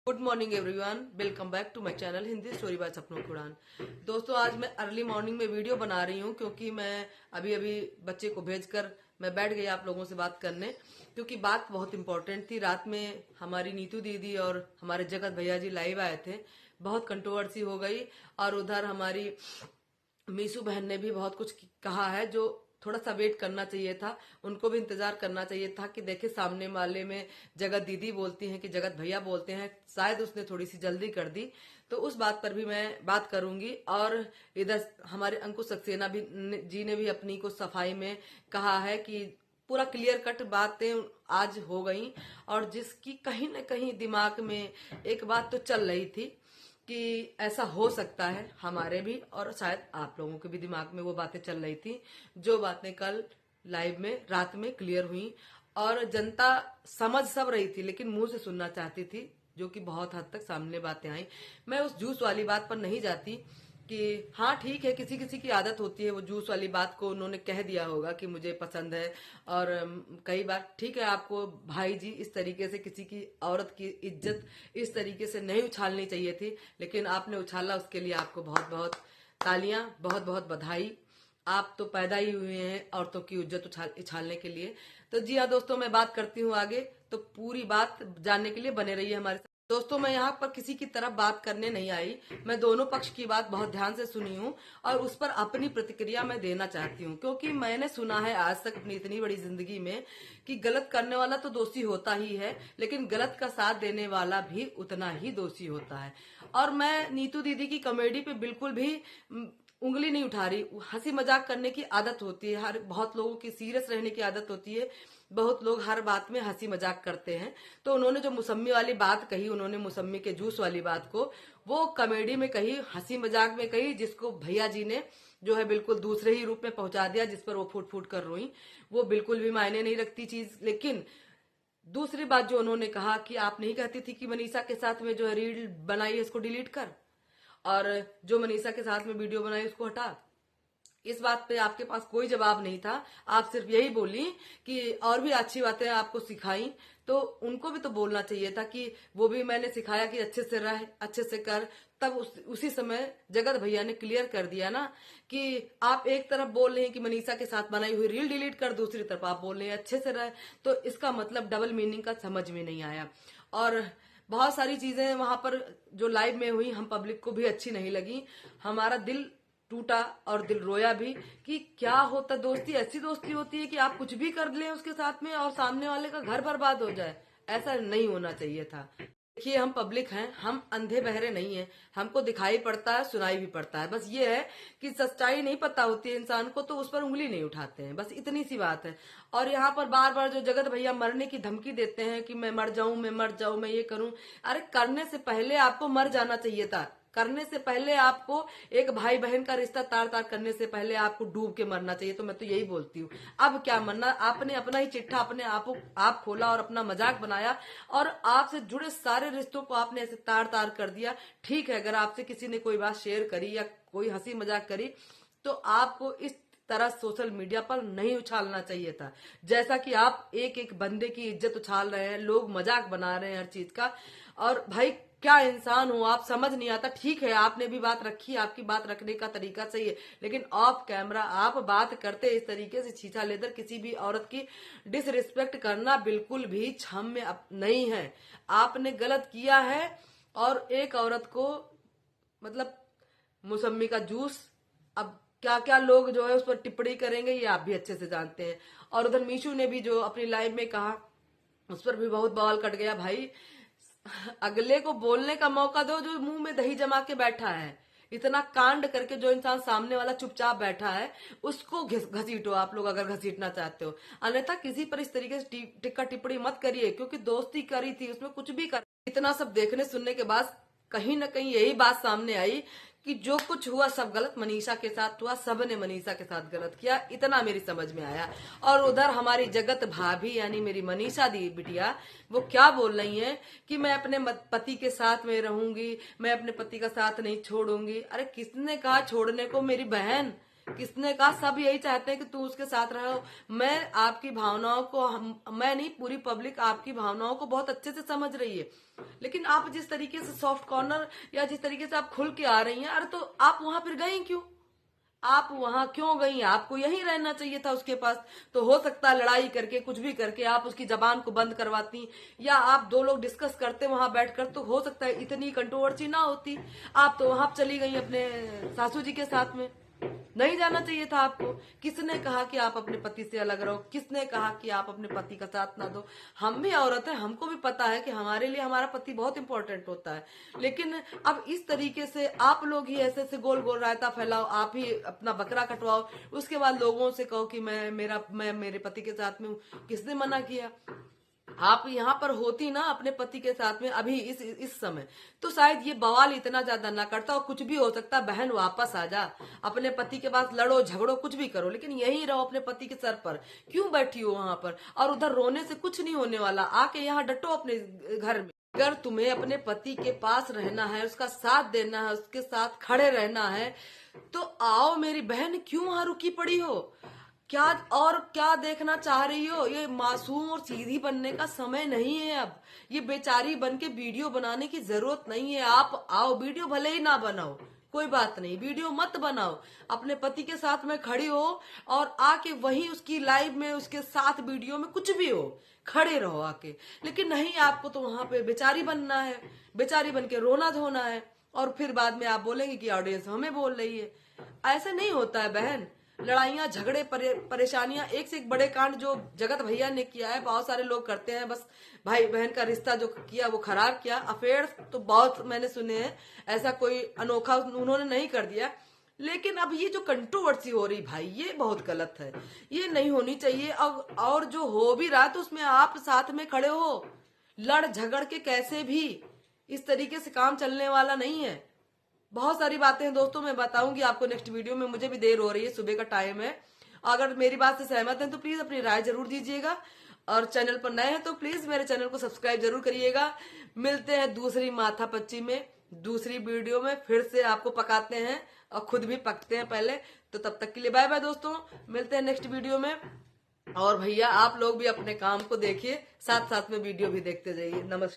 Good morning everyone, welcome back to my channel Hindi story by सपनों की उड़ान। दोस्तों, आज मैं अर्ली मॉर्निंग में वीडियो बना रही हूँ क्योंकि मैं अभी बच्चे को भेजकर मैं बैठ गई आप लोगों से बात करने, क्योंकि बात बहुत इंपॉर्टेंट थी। रात में हमारी नीतू दीदी और हमारे जगत भैया जी लाइव आए थे, बहुत कंट्रोवर्सी हो गई। और उधर हमारी मीशू बहन ने भी बहुत कुछ कहा है जो थोड़ा सा वेट करना चाहिए था, उनको भी इंतजार करना चाहिए था कि देखे सामने वाले में जगत दीदी बोलती हैं कि जगत भैया बोलते हैं, शायद उसने थोड़ी सी जल्दी कर दी। तो उस बात पर भी मैं बात करूंगी। और इधर हमारे अंकुश सक्सेना भी जी ने भी अपनी को सफाई में कहा है कि पूरा क्लियर कट बातें आज हो गई। और जिसकी कहीं न कहीं दिमाग में एक बात तो चल रही थी कि ऐसा हो सकता है हमारे भी, और शायद आप लोगों के भी दिमाग में वो बातें चल रही थी, जो बातें कल लाइव में रात में क्लियर हुई। और जनता समझ सब रही थी लेकिन मुंह से सुनना चाहती थी, जो कि बहुत हद तक सामने बातें आई। मैं उस जूस वाली बात पर नहीं जाती कि हाँ ठीक है, किसी किसी की आदत होती है, वो जूस वाली बात को उन्होंने कह दिया होगा कि मुझे पसंद है। और कई बार ठीक है, आपको भाई जी इस तरीके से किसी की औरत की इज्जत इस तरीके से नहीं उछालनी चाहिए थी, लेकिन आपने उछाला, उसके लिए आपको बहुत बहुत तालियां, बहुत बहुत बधाई। आप तो पैदा ही हुए हैं औरतों की इज्जत उछालने के लिए। तो जी हाँ दोस्तों, मैं बात करती हूँ आगे, तो पूरी बात जानने के लिए बने रहिए हमारे साथ। दोस्तों, मैं यहाँ पर किसी की तरफ बात करने नहीं आई, मैं दोनों पक्ष की बात बहुत ध्यान से सुनी हूँ और उस पर अपनी प्रतिक्रिया मैं देना चाहती हूँ। क्योंकि मैंने सुना है आज तक अपनी इतनी बड़ी जिंदगी में कि गलत करने वाला तो दोषी होता ही है, लेकिन गलत का साथ देने वाला भी उतना ही दोषी होता है। और मैं नीतू दीदी की कॉमेडी पे बिल्कुल भी उंगली नहीं उठा रही। हंसी मजाक करने की आदत होती है, हर बहुत लोगों की सीरियस रहने की आदत होती है, बहुत लोग हर बात में हंसी मजाक करते हैं। तो उन्होंने जो मौसम्मी वाली बात कही, उन्होंने मौसम्मी के जूस वाली बात को वो कॉमेडी में कही, हंसी मजाक में कही, जिसको भैया जी ने जो है बिल्कुल दूसरे ही रूप में पहुंचा दिया, जिस पर वो फूट फूट कर रोई। वो बिल्कुल भी मायने नहीं रखती चीज। लेकिन दूसरी बात जो उन्होंने कहा कि आप नहीं कहती थी कि मनीषा के साथ में जो है रील बनाई है इसको डिलीट कर, और जो मनीषा के साथ में वीडियो बनाई उसको हटा। इस बात पे आपके पास कोई जवाब नहीं था, आप सिर्फ यही बोली कि और भी अच्छी बातें आपको सिखाई। तो उनको भी तो बोलना चाहिए था कि वो भी मैंने सिखाया कि अच्छे से रह, अच्छे से कर। तब उसी समय जगत भैया ने क्लियर कर दिया ना कि आप एक तरफ बोल रहे हैं कि मनीषा के साथ बनाई हुई रील डिलीट कर, दूसरी तरफ आप बोल रहे हैं अच्छे से रह। तो इसका मतलब डबल मीनिंग का समझ में नहीं आया। और बहुत सारी चीजें वहां पर जो लाइव में हुई हम पब्लिक को भी अच्छी नहीं लगी। हमारा दिल टूटा और दिल रोया भी कि क्या होता, दोस्ती ऐसी दोस्ती होती है कि आप कुछ भी कर लें उसके साथ में और सामने वाले का घर बर्बाद हो जाए। ऐसा नहीं होना चाहिए था। देखिए, हम पब्लिक हैं, हम अंधे बहरे नहीं हैं, हमको दिखाई पड़ता है, सुनाई भी पड़ता है। बस ये है कि सच्चाई नहीं पता होती है इंसान को तो उस पर उंगली नहीं उठाते हैं, बस इतनी सी बात है। और यहाँ पर बार बार जो जगत भैया मरने की धमकी देते हैं कि मैं मर जाऊं, मैं मर जाऊं, मैं ये करूं, अरे करने से पहले आपको मर जाना चाहिए था। करने से पहले आपको एक भाई बहन का रिश्ता तार तार करने से पहले आपको डूब के मरना चाहिए। तो मैं तो यही बोलती हूँ, अब क्या मरना, आपने अपना ही चिट्ठा अपने आप खोला और अपना मजाक बनाया और आपसे जुड़े सारे रिश्तों को आपने ऐसे तार तार कर दिया। ठीक है, अगर आपसे किसी ने कोई बात शेयर करी या कोई हंसी मजाक करी तो आपको इस तरह सोशल मीडिया पर नहीं उछालना चाहिए था, जैसा कि आप एक एक बंदे की इज्जत उछाल रहे हैं, लोग मजाक बना रहे हैं हर चीज का। और भाई क्या इंसान हो आप, समझ नहीं आता। ठीक है, आपने भी बात रखी, आपकी बात रखने का तरीका सही है, लेकिन ऑफ कैमरा आप बात करते इस तरीके से छीछा लेकर किसी भी औरत की डिसरिस्पेक्ट करना बिल्कुल भी क्षम्य नहीं है। आपने गलत किया है। और एक औरत को मतलब मौसम्मी का जूस, अब क्या क्या लोग जो है उस पर टिप्पणी करेंगे ये आप भी अच्छे से जानते हैं। और उधर मीशू ने भी जो अपनी लाइव में कहा उस पर भी बहुत बवाल कट गया। भाई, अगले को बोलने का मौका दो जो मुंह में दही जमा के बैठा है। इतना कांड करके जो इंसान सामने वाला चुपचाप बैठा है उसको घसीटो आप लोग, अगर घसीटना चाहते हो। अन्यथा किसी पर इस तरीके से टिक्का टिप्पणी मत करिए, क्योंकि दोस्ती करी थी, उसमें कुछ भी कर। इतना सब देखने सुनने के बाद कहीं ना कहीं यही बात सामने आई कि जो कुछ हुआ सब गलत मनीषा के साथ हुआ, सबने मनीषा के साथ गलत किया, इतना मेरी समझ में आया। और उधर हमारी जगत भाभी यानी मेरी मनीषा दी बिटिया, वो क्या बोल रही हैं कि मैं अपने पति के साथ में रहूंगी, मैं अपने पति का साथ नहीं छोड़ूंगी। अरे किसने कहा छोड़ने को? मेरी बहन, किसने कहा? सब यही चाहते हैं कि तू उसके साथ रहो। मैं आपकी भावनाओं को, मैं नहीं, पूरी पब्लिक आपकी भावनाओं को बहुत अच्छे से समझ रही है, लेकिन आप जिस तरीके से सॉफ्ट कॉर्नर या जिस तरीके से आप खुल के आ रही हैं, अरे तो आप वहां फिर गई क्यों? आप वहां क्यों गई? आपको यहीं रहना चाहिए था उसके पास। तो हो सकता है लड़ाई करके, कुछ भी करके आप उसकी जबान को बंद करवाती, या आप दो लोग डिस्कस करते वहां बैठकर, तो हो सकता है इतनी कंट्रोवर्सी ना होती। आप तो वहां चली गई अपने सासू जी के साथ में। नहीं जाना चाहिए था आपको। किसने कहा कि आप अपने पति से अलग रहो? किसने कहा कि आप अपने पति का साथ ना दो? हम भी औरत है, हमको भी पता है कि हमारे लिए हमारा पति बहुत इंपॉर्टेंट होता है, लेकिन अब इस तरीके से आप लोग ही ऐसे ऐसे गोल गोल रायता फैलाओ, आप ही अपना बकरा कटवाओ, उसके बाद लोगों से कहो कि मैं मेरे पति के साथ में हूँ। किसने मना किया? आप यहाँ पर होती ना अपने पति के साथ में अभी इस समय, तो शायद ये बवाल इतना ज्यादा ना करता, और कुछ भी हो सकता। बहन वापस आ जा, अपने पति के पास लड़ो झगड़ो कुछ भी करो, लेकिन यही रहो अपने पति के सर पर। क्यों बैठी हो वहां पर? और उधर रोने से कुछ नहीं होने वाला, आके यहाँ डटो अपने घर में। अगर तुम्हें अपने पति के पास रहना है, उसका साथ देना है, उसके साथ खड़े रहना है, तो आओ मेरी बहन। क्यों वहां रुकी पड़ी हो? क्या और क्या देखना चाह रही हो? ये मासूम और सीधी बनने का समय नहीं है अब। ये बेचारी बन के वीडियो बनाने की जरूरत नहीं है। आप आओ, वीडियो भले ही ना बनाओ, कोई बात नहीं, वीडियो मत बनाओ, अपने पति के साथ में खड़ी हो और आके वही उसकी लाइव में, उसके साथ वीडियो में कुछ भी हो, खड़े रहो आके। लेकिन नहीं, आपको तो वहां पे बेचारी बनना है, बेचारी बन के रोना धोना है, और फिर बाद में आप बोलेंगे कि ऑडियंस हमें बोल रही है। ऐसे नहीं होता है बहन। लड़ाइयां झगड़े परेशानियां, एक से एक बड़े कांड जो जगत भैया ने किया है, बहुत सारे लोग करते हैं। बस भाई बहन का रिश्ता जो किया वो खराब किया। अफेयर तो बहुत मैंने सुने हैं, ऐसा कोई अनोखा उन्होंने नहीं कर दिया। लेकिन अब ये जो कंट्रोवर्सी हो रही भाई, ये बहुत गलत है, ये नहीं होनी चाहिए। अब और जो हो भी रहा तो उसमें आप साथ में खड़े हो, लड़ झगड़ के कैसे भी। इस तरीके से काम चलने वाला नहीं है। बहुत सारी बातें हैं दोस्तों, मैं बताऊंगी आपको नेक्स्ट वीडियो में। मुझे भी देर हो रही है, सुबह का टाइम है। अगर मेरी बात से सहमत हैं तो प्लीज अपनी राय जरूर दीजिएगा, और चैनल पर नए हैं तो प्लीज मेरे चैनल को सब्सक्राइब जरूर करिएगा। मिलते हैं दूसरी माथापच्ची में, दूसरी वीडियो में फिर से आपको पकाते हैं और खुद भी पकते हैं पहले। तो तब तक के लिए बाय बाय दोस्तों, मिलते हैं नेक्स्ट वीडियो में। और भैया आप लोग भी अपने काम को देखिए, साथ साथ में वीडियो भी देखते जाइए। नमस्कार।